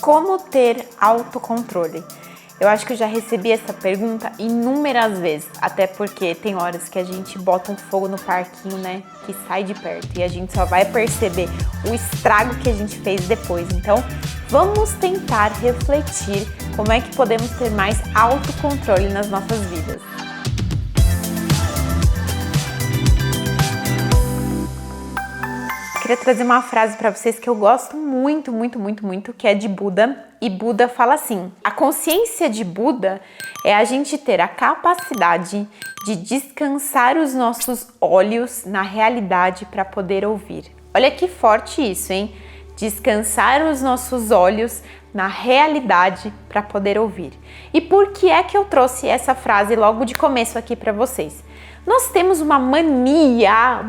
Como ter autocontrole? Eu acho que eu já recebi essa pergunta inúmeras vezes, até porque tem horas que a gente bota um fogo no parquinho, né, que sai de perto e a gente só vai perceber o estrago que a gente fez depois. Então, vamos tentar refletir como é que podemos ter mais autocontrole nas nossas vidas. Queria trazer uma frase para vocês que eu gosto muito, que é de Buda. E Buda fala assim: a consciência de Buda é a gente ter a capacidade de descansar os nossos olhos na realidade para poder ouvir. Olha que forte isso, hein? Descansar os nossos olhos na realidade para poder ouvir. E por que é que eu trouxe essa frase logo de começo aqui para vocês? Nós temos uma mania,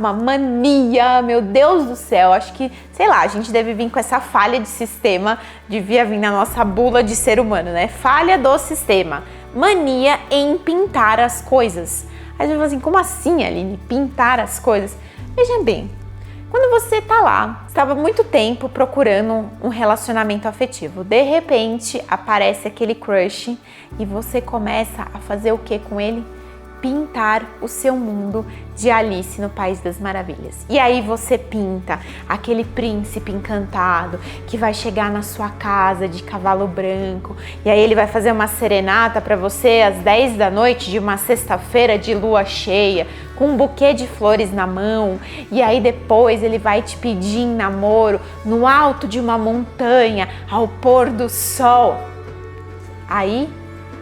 meu Deus do céu, acho que, sei lá, a gente deve vir com essa falha de sistema, devia vir na nossa bula de ser humano, né? Falha do sistema, mania em pintar as coisas. Aí você fala assim, como assim, Aline, pintar as coisas? Veja bem, quando você tá lá, estava muito tempo procurando um relacionamento afetivo, de repente aparece aquele crush e você começa a fazer o que com ele? Pintar o seu mundo de Alice no País das Maravilhas. E aí você pinta aquele príncipe encantado que vai chegar na sua casa de cavalo branco e aí ele vai fazer uma serenata para você às 10 da noite de uma sexta-feira de lua cheia, com um buquê de flores na mão, e aí depois ele vai te pedir em namoro no alto de uma montanha ao pôr do sol. Aí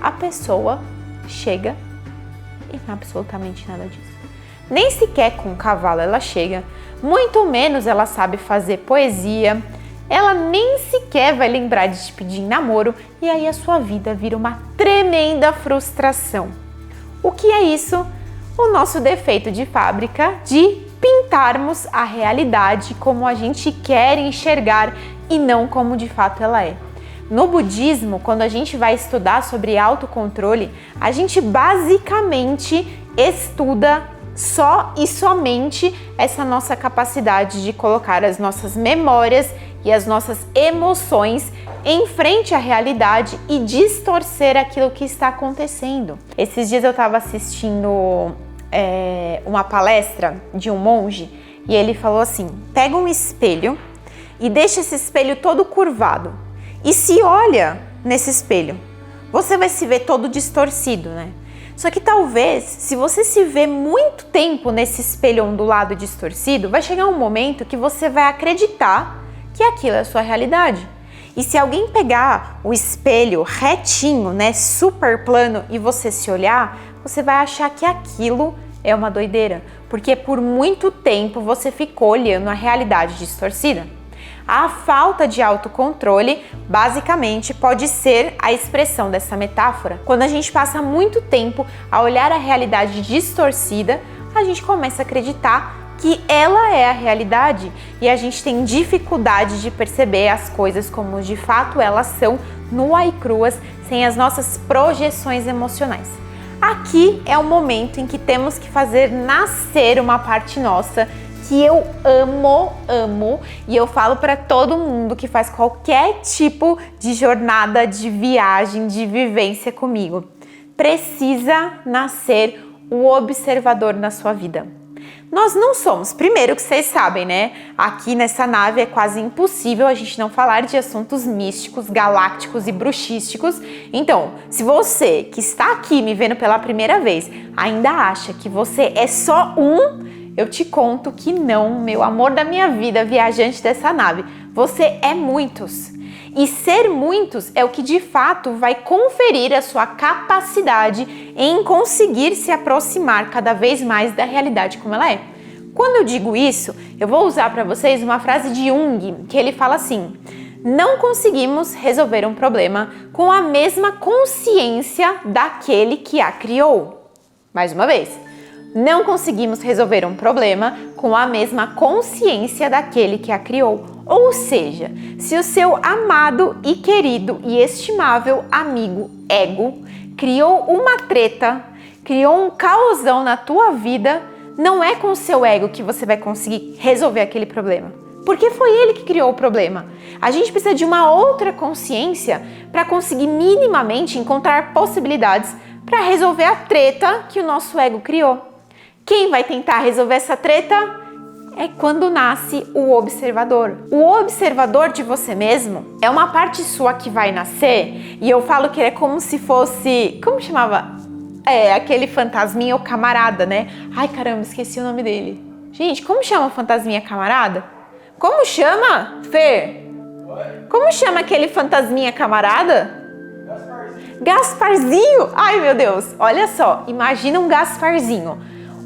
a pessoa chega e absolutamente nada disso. Nem sequer com o cavalo ela chega, muito menos ela sabe fazer poesia, ela nem sequer vai lembrar de te pedir em namoro, e aí a sua vida vira uma tremenda frustração. O que é isso? O nosso defeito de fábrica de pintarmos a realidade como a gente quer enxergar e não como de fato ela é. No budismo, quando a gente vai estudar sobre autocontrole, a gente basicamente estuda só e somente essa nossa capacidade de colocar as nossas memórias e as nossas emoções em frente à realidade e distorcer aquilo que está acontecendo. Esses dias eu estava assistindo uma palestra de um monge e ele falou assim: pega um espelho e deixa esse espelho todo curvado. E se olha nesse espelho, você vai se ver todo distorcido, né? Só que talvez, se você se vê muito tempo nesse espelho ondulado e distorcido, vai chegar um momento que você vai acreditar que aquilo é a sua realidade. E se alguém pegar o espelho retinho, né, super plano, e você se olhar, você vai achar que aquilo é uma doideira, porque por muito tempo você ficou olhando a realidade distorcida. A falta de autocontrole, basicamente, pode ser a expressão dessa metáfora. Quando a gente passa muito tempo a olhar a realidade distorcida, a gente começa a acreditar que ela é a realidade e a gente tem dificuldade de perceber as coisas como de fato elas são, nuas e cruas, sem as nossas projeções emocionais. Aqui é o momento em que temos que fazer nascer uma parte nossa que eu amo, e eu falo para todo mundo que faz qualquer tipo de jornada, de viagem, de vivência comigo. Precisa nascer o observador na sua vida. Nós não somos, primeiro que vocês sabem, né? Aqui nessa nave é quase impossível a gente não falar de assuntos místicos, galácticos e bruxísticos. Então, se você que está aqui me vendo pela primeira vez ainda acha que você é só eu te conto que não, meu amor da minha vida, viajante dessa nave. Você é muitos. E ser muitos é o que de fato vai conferir a sua capacidade em conseguir se aproximar cada vez mais da realidade como ela é. Quando eu digo isso, eu vou usar para vocês uma frase de Jung, que ele fala assim: não conseguimos resolver um problema com a mesma consciência daquele que a criou. Mais uma vez. Não conseguimos resolver um problema com a mesma consciência daquele que a criou. Ou seja, se o seu amado e querido e estimável amigo ego criou uma treta, criou um caosão na tua vida, não é com o seu ego que você vai conseguir resolver aquele problema. Porque foi ele que criou o problema. A gente precisa de uma outra consciência para conseguir minimamente encontrar possibilidades para resolver a treta que o nosso ego criou. Quem vai tentar resolver essa treta é quando nasce o observador. O observador de você mesmo é uma parte sua que vai nascer, e eu falo que ele é como se fosse... Como chamava? Aquele fantasminha ou camarada, né? Ai, caramba, esqueci o nome dele. Gente, como chama o fantasminha camarada? Como chama, Fer? Como chama aquele fantasminha camarada? Gasparzinho! Ai, meu Deus! Olha só, imagina um Gasparzinho.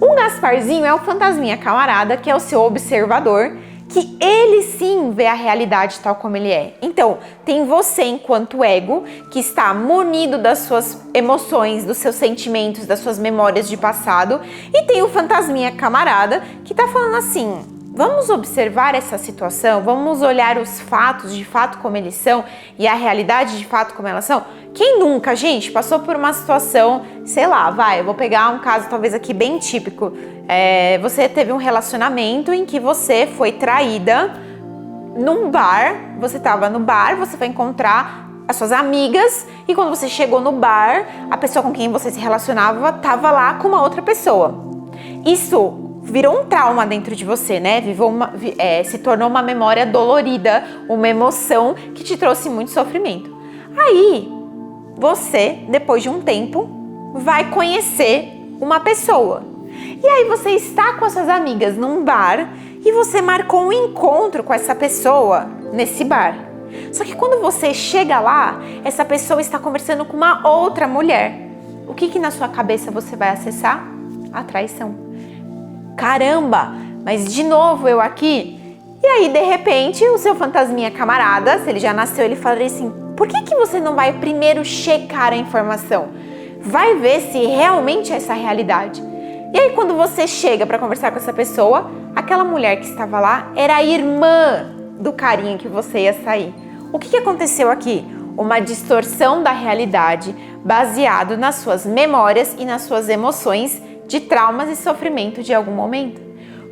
Um Gasparzinho é o fantasminha camarada, que é o seu observador, que ele sim vê a realidade tal como ele é. Então, tem você enquanto ego, que está munido das suas emoções, dos seus sentimentos, das suas memórias de passado, e tem o fantasminha camarada, que está falando assim: vamos observar essa situação, vamos olhar os fatos de fato como eles são e a realidade de fato como elas são. Quem nunca, gente, passou por uma situação, sei lá, eu vou pegar um caso talvez aqui bem típico. Você teve um relacionamento em que você foi traída num bar, você estava no bar, você foi encontrar as suas amigas e quando você chegou no bar, a pessoa com quem você se relacionava estava lá com uma outra pessoa. Isso virou um trauma dentro de você, né? Se tornou uma memória dolorida, uma emoção que te trouxe muito sofrimento. Aí, você, depois de um tempo, vai conhecer uma pessoa. E aí você está com as suas amigas num bar e você marcou um encontro com essa pessoa nesse bar. Só que quando você chega lá, essa pessoa está conversando com uma outra mulher. O que na sua cabeça você vai acessar? A traição. Caramba, mas de novo eu aqui? E aí, de repente, o seu fantasminha camarada, se ele já nasceu, ele fala assim: por que você não vai primeiro checar a informação? Vai ver se realmente é essa realidade. E aí, quando você chega para conversar com essa pessoa, aquela mulher que estava lá era a irmã do carinha que você ia sair. O que aconteceu aqui? Uma distorção da realidade baseado nas suas memórias e nas suas emoções de traumas e sofrimento de algum momento.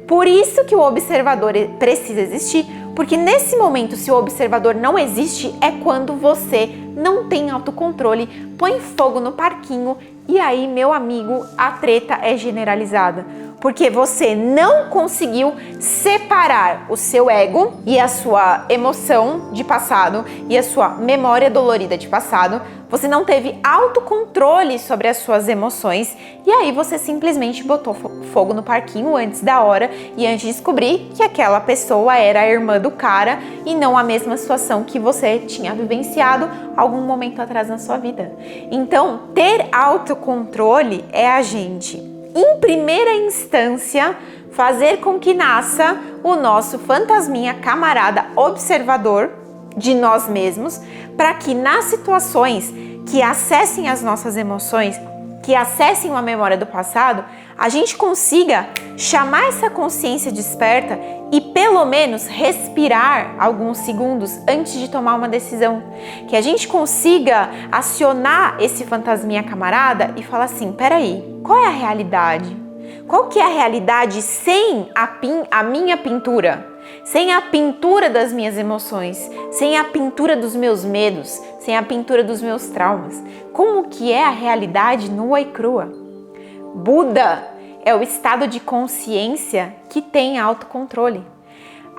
Por isso que o observador precisa existir, porque nesse momento, se o observador não existe, é quando você não tem autocontrole, põe fogo no parquinho e aí, meu amigo, a treta é generalizada. Porque você não conseguiu separar o seu ego e a sua emoção de passado e a sua memória dolorida de passado. Você não teve autocontrole sobre as suas emoções e aí você simplesmente botou fogo no parquinho antes da hora e antes de descobrir que aquela pessoa era a irmã do cara e não a mesma situação que você tinha vivenciado algum momento atrás na sua vida. Então, ter autocontrole é a gente, em primeira instância, fazer com que nasça o nosso fantasminha camarada observador de nós mesmos, para que nas situações que acessem as nossas emoções, que acessem uma memória do passado, a gente consiga chamar essa consciência desperta e pelo menos respirar alguns segundos antes de tomar uma decisão. Que a gente consiga acionar esse fantasminha camarada e falar assim: peraí, qual é a realidade? Qual que é a realidade sem a minha pintura? Sem a pintura das minhas emoções, sem a pintura dos meus medos, sem a pintura dos meus traumas. Como que é a realidade nua e crua? Buda é o estado de consciência que tem autocontrole.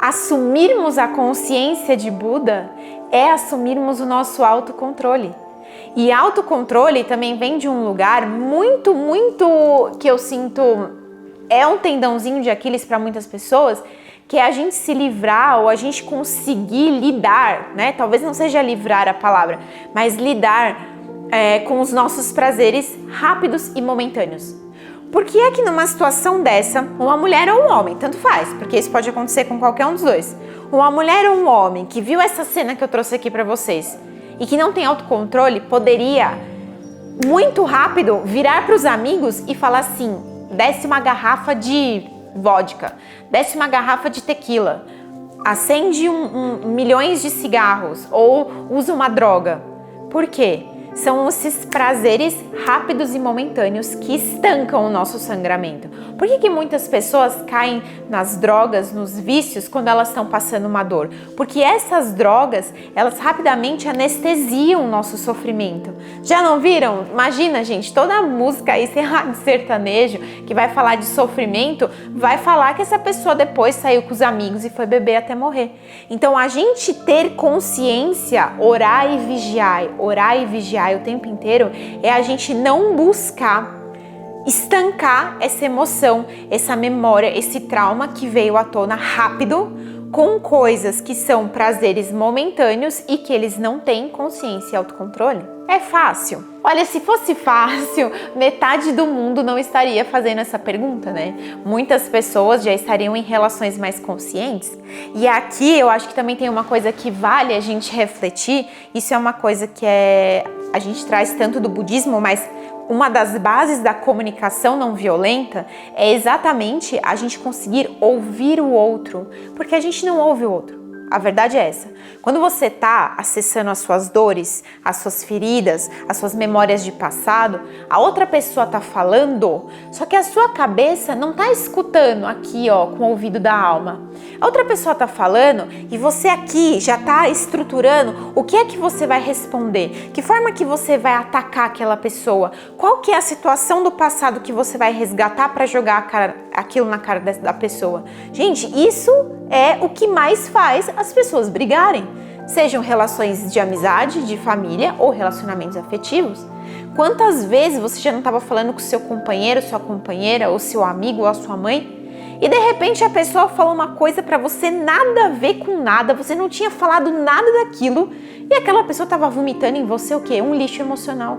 Assumirmos a consciência de Buda é assumirmos o nosso autocontrole. E autocontrole também vem de um lugar muito, que eu sinto é um tendãozinho de Aquiles para muitas pessoas, que é a gente se livrar ou a gente conseguir lidar, né? Talvez não seja livrar a palavra, mas lidar com os nossos prazeres rápidos e momentâneos. Por que é que numa situação dessa, uma mulher ou um homem, tanto faz, porque isso pode acontecer com qualquer um dos dois, uma mulher ou um homem que viu essa cena que eu trouxe aqui para vocês e que não tem autocontrole, poderia muito rápido virar para os amigos e falar assim: desce uma garrafa de vodka, desce uma garrafa de tequila, acende milhões de cigarros ou usa uma droga. Por quê? São esses prazeres rápidos e momentâneos que estancam o nosso sangramento. Por que muitas pessoas caem nas drogas, nos vícios, quando elas estão passando uma dor? Porque essas drogas, elas rapidamente anestesiam o nosso sofrimento. Já não viram? Imagina, gente, toda a música aí, sei lá, de sertanejo, que vai falar de sofrimento, vai falar que essa pessoa depois saiu com os amigos e foi beber até morrer. Então, a gente ter consciência, orar e vigiar o tempo inteiro, é a gente não buscar estancar essa emoção, essa memória, esse trauma que veio à tona rápido, com coisas que são prazeres momentâneos e que eles não têm consciência e autocontrole. É fácil? Olha, se fosse fácil, metade do mundo não estaria fazendo essa pergunta, né? Muitas pessoas já estariam em relações mais conscientes. E aqui eu acho que também tem uma coisa que vale a gente refletir. Isso é uma coisa que a gente traz tanto do budismo, mas uma das bases da comunicação não violenta é exatamente a gente conseguir ouvir o outro, porque a gente não ouve o outro. A verdade é essa. Quando você está acessando as suas dores, as suas feridas, as suas memórias de passado, a outra pessoa está falando, só que a sua cabeça não está escutando aqui, ó, com o ouvido da alma. A outra pessoa está falando e você aqui já está estruturando o que é que você vai responder, que forma que você vai atacar aquela pessoa, qual que é a situação do passado que você vai resgatar para jogar aquilo na cara da pessoa. Gente, isso é o que mais faz as pessoas brigarem, sejam relações de amizade, de família ou relacionamentos afetivos. Quantas vezes você já não estava falando com seu companheiro, sua companheira, ou seu amigo ou a sua mãe, e de repente a pessoa falou uma coisa para você nada a ver com nada, você não tinha falado nada daquilo, e aquela pessoa estava vomitando em você o quê? Um lixo emocional.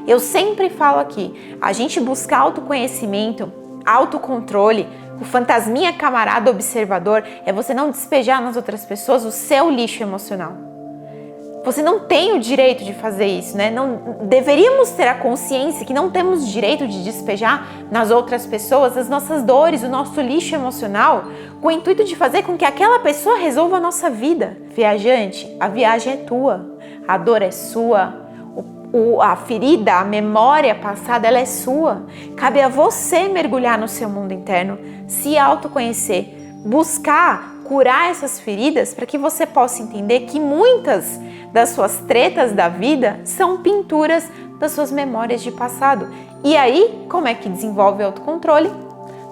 Eu sempre falo aqui, a gente buscar autoconhecimento, autocontrole, o fantasminha camarada observador é você não despejar nas outras pessoas o seu lixo emocional. Você não tem o direito de fazer isso, né? Não, deveríamos ter a consciência que não temos direito de despejar nas outras pessoas as nossas dores, o nosso lixo emocional, com o intuito de fazer com que aquela pessoa resolva a nossa vida. Viajante, a viagem é tua, a dor é sua, a ferida, a memória passada, ela é sua. Cabe a você mergulhar no seu mundo interno, se autoconhecer, buscar curar essas feridas para que você possa entender que muitas das suas tretas da vida são pinturas das suas memórias de passado. E aí, como é que desenvolve o autocontrole?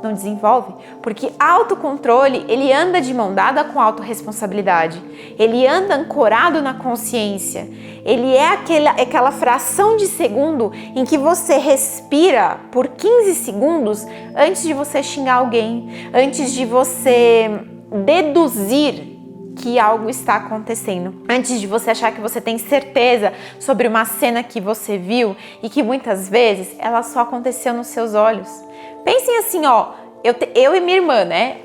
Não desenvolve, porque autocontrole, ele anda de mão dada com autorresponsabilidade, ele anda ancorado na consciência, ele é aquela fração de segundo em que você respira por 15 segundos antes de você xingar alguém, antes de você deduzir que algo está acontecendo, antes de você achar que você tem certeza sobre uma cena que você viu e que muitas vezes ela só aconteceu nos seus olhos. Pensem assim, ó, eu e minha irmã, né?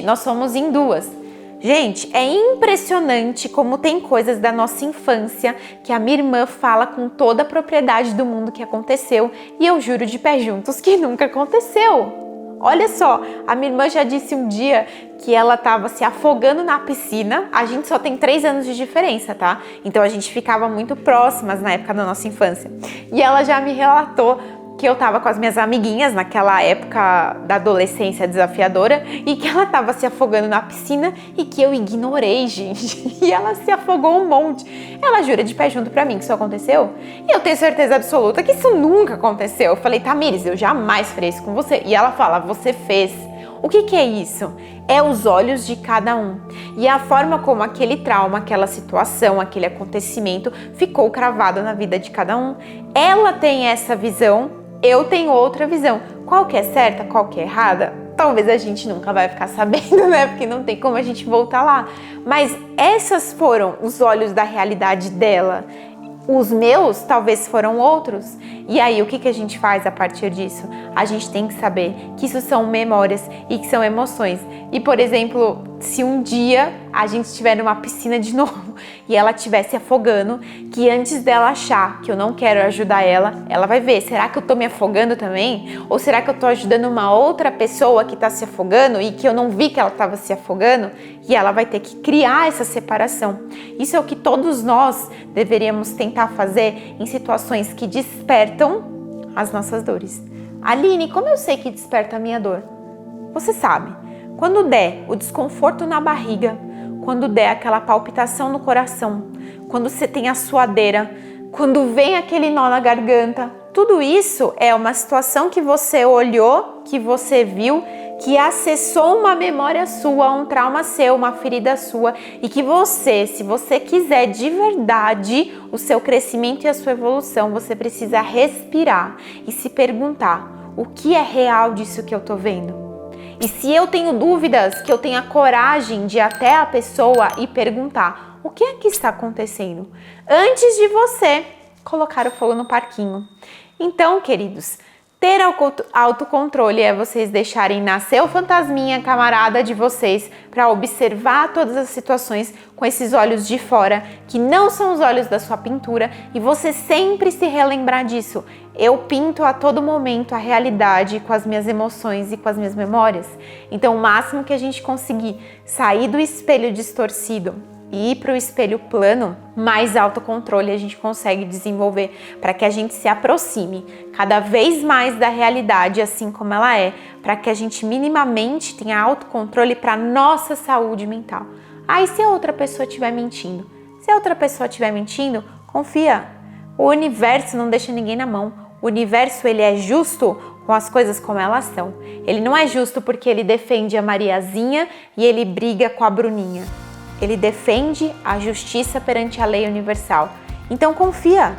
Nós somos em duas. Gente, é impressionante como tem coisas da nossa infância que a minha irmã fala com toda a propriedade do mundo que aconteceu e eu juro de pé juntos que nunca aconteceu. Olha só, a minha irmã já disse um dia que ela estava se afogando na piscina. A gente só tem 3 anos de diferença, tá? Então a gente ficava muito próximas na época da nossa infância. E ela já me relatou que eu tava com as minhas amiguinhas naquela época da adolescência desafiadora e que ela tava se afogando na piscina e que eu ignorei, gente. E ela se afogou um monte. Ela jura de pé junto pra mim que isso aconteceu. E eu tenho certeza absoluta que isso nunca aconteceu. Eu falei, Tamires, eu jamais farei isso com você. E ela fala, você fez. O que é isso? É os olhos de cada um. E a forma como aquele trauma, aquela situação, aquele acontecimento ficou cravado na vida de cada um. Ela tem essa visão, eu tenho outra visão. Qual que é certa, qual que é errada? Talvez a gente nunca vai ficar sabendo, né? Porque não tem como a gente voltar lá. Mas esses foram os olhos da realidade dela. Os meus talvez foram outros. E aí, o que a gente faz a partir disso? A gente tem que saber que isso são memórias e que são emoções. E, por exemplo, se um dia a gente estiver numa piscina de novo e ela estiver se afogando, que antes dela achar que eu não quero ajudar ela, ela vai ver, será que eu tô me afogando também? Ou será que eu tô ajudando uma outra pessoa que tá se afogando e que eu não vi que ela tava se afogando? E ela vai ter que criar essa separação. Isso é o que todos nós deveríamos tentar fazer em situações que despertam as nossas dores. Aline, como eu sei que desperta a minha dor? Você sabe, quando der o desconforto na barriga, quando der aquela palpitação no coração, quando você tem a suadeira, quando vem aquele nó na garganta, tudo isso é uma situação que você olhou, que você viu, que acessou uma memória sua, um trauma seu, uma ferida sua e que você, se você quiser de verdade o seu crescimento e a sua evolução, você precisa respirar e se perguntar: o que é real disso que eu tô vendo? E se eu tenho dúvidas, que eu tenha coragem de ir até a pessoa e perguntar: o que é que está acontecendo? Antes de você colocar o fogo no parquinho. Então, queridos, ter autocontrole é vocês deixarem nascer o fantasminha camarada de vocês para observar todas as situações com esses olhos de fora, que não são os olhos da sua pintura, e você sempre se relembrar disso. Eu pinto a todo momento a realidade com as minhas emoções e com as minhas memórias. Então, o máximo que a gente conseguir sair do espelho distorcido e ir para o espelho plano, mais autocontrole a gente consegue desenvolver para que a gente se aproxime cada vez mais da realidade assim como ela é, para que a gente minimamente tenha autocontrole para nossa saúde mental. Aí se a outra pessoa estiver mentindo, confia. O universo não deixa ninguém na mão. O universo, ele é justo com as coisas como elas são. Ele não é justo porque ele defende a Mariazinha e ele briga com a Bruninha. Ele defende a justiça perante a lei universal. Então confia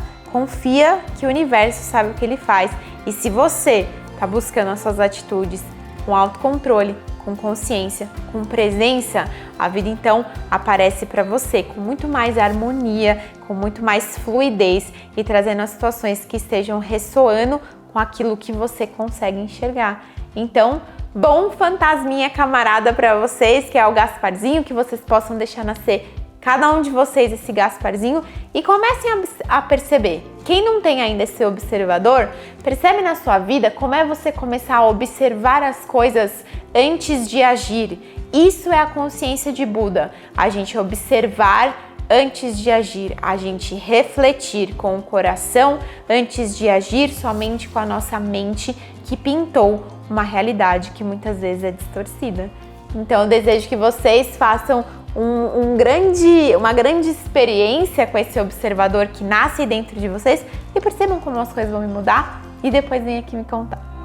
que o universo sabe o que ele faz. E se você está buscando as suas atitudes com autocontrole, com consciência, com presença, a vida então aparece para você com muito mais harmonia, com muito mais fluidez e trazendo as situações que estejam ressoando com aquilo que você consegue enxergar. Então, bom fantasminha camarada para vocês, que é o Gasparzinho, que vocês possam deixar nascer cada um de vocês esse Gasparzinho e comecem a perceber. Quem não tem ainda esse observador, percebe na sua vida como é você começar a observar as coisas antes de agir. Isso é a consciência de Buda, a gente observar antes de agir, a gente refletir com o coração antes de agir somente com a nossa mente que pintou uma realidade que muitas vezes é distorcida. Então eu desejo que vocês façam uma grande experiência com esse observador que nasce dentro de vocês e percebam como as coisas vão mudar e depois vem aqui me contar.